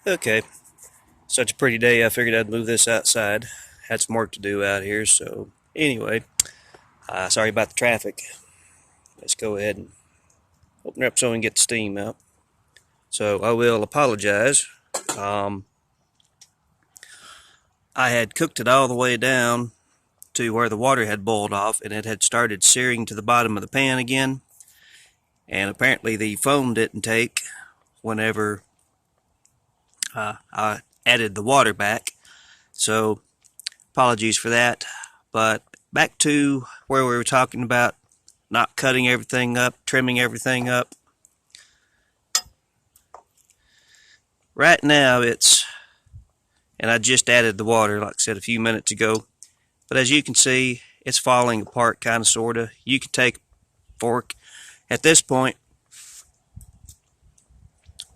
Okay, such a pretty day. I figured I'd move this outside. Had some work to do out here, so anyway, sorry about the traffic. Let's go ahead and open her up so we can get the steam out. So I will apologize. Um, I had cooked it all the way down to where the water had boiled off, and it had started searing to the bottom of the pan again. And apparently the foam didn't take whenever I added the water back. So apologies for that. But back to where we were talking about not cutting everything up, trimming everything up. Right now and I just added the water, like I said, a few minutes ago. But as you can see, it's falling apart, kind of, sort of. You can take a fork. At this point,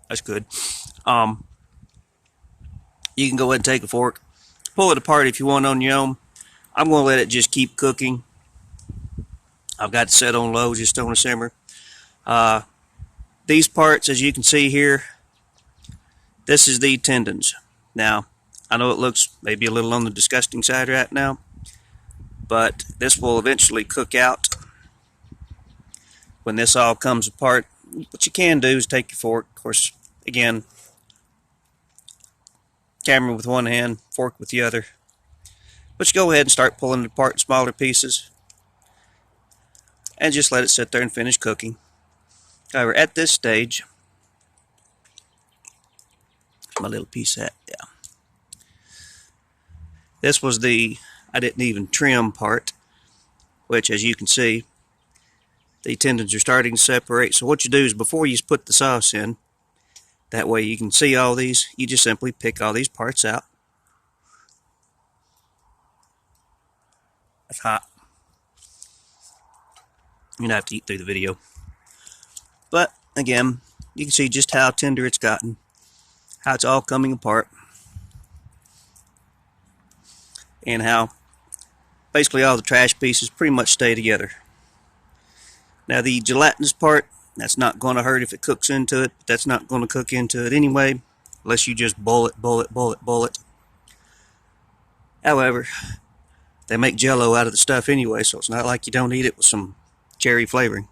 that's good. You can go ahead and take a fork, pull it apart if you want on your own. I'm going to let it just keep cooking. I've got it set on low, just on a simmer. These parts, as you can see here, this is the tendons. Now, I know it looks maybe a little on the disgusting side right now, but this will eventually cook out when this all comes apart. What you can do is take your fork, of course, again, camera with one hand, fork with the other. But you go ahead and start pulling it apart in smaller pieces and just let it sit there and finish cooking. However, at this stage, my little piece of that, yeah. This was I didn't even trim part, which, as you can see, the tendons are starting to separate. So what you do is, before you put the sauce in, that way you can see all these, you just simply pick all these parts out. That's hot. You're going to have to eat through the video. But, again, you can see just how tender it's gotten, how it's all coming apart, and how basically all the trash pieces pretty much stay together. Now, the gelatinous part, that's not going to hurt if it cooks into it, but that's not going to cook into it anyway, unless you just boil it. However, they make Jello out of the stuff anyway, so it's not like you don't eat it with some cherry flavoring.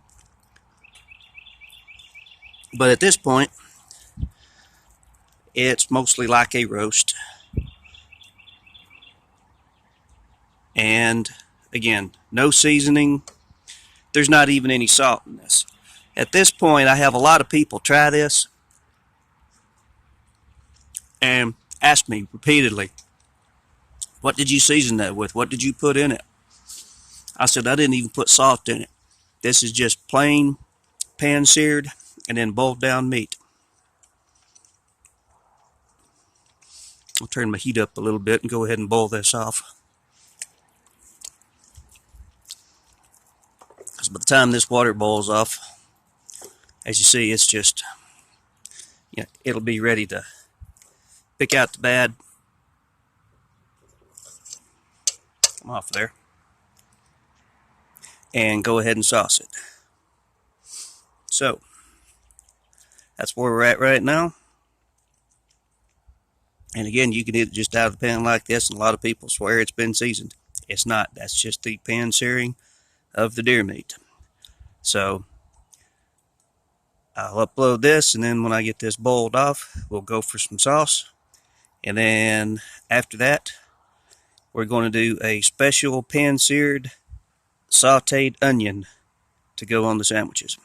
But at this point, it's mostly like a roast. And again, no seasoning. There's not even any salt in this. At this point, I have a lot of people try this and ask me repeatedly, what did you season that with? What did you put in it? I said, I didn't even put salt in it. This is just plain pan-seared and then boiled down meat. I'll turn my heat up a little bit and go ahead and boil this off. Because by the time this water boils off, as you see, it's just, it'll be ready to pick out the bad. Come off there. And go ahead and sauce it. So, that's where we're at right now. And again, you can eat it just out of the pan like this, and a lot of people swear it's been seasoned. It's not. That's just the pan searing of the deer meat. So, I'll upload this, and then when I get this boiled off, we'll go for some sauce. And then after that, we're going to do a special pan-seared sauteed onion to go on the sandwiches.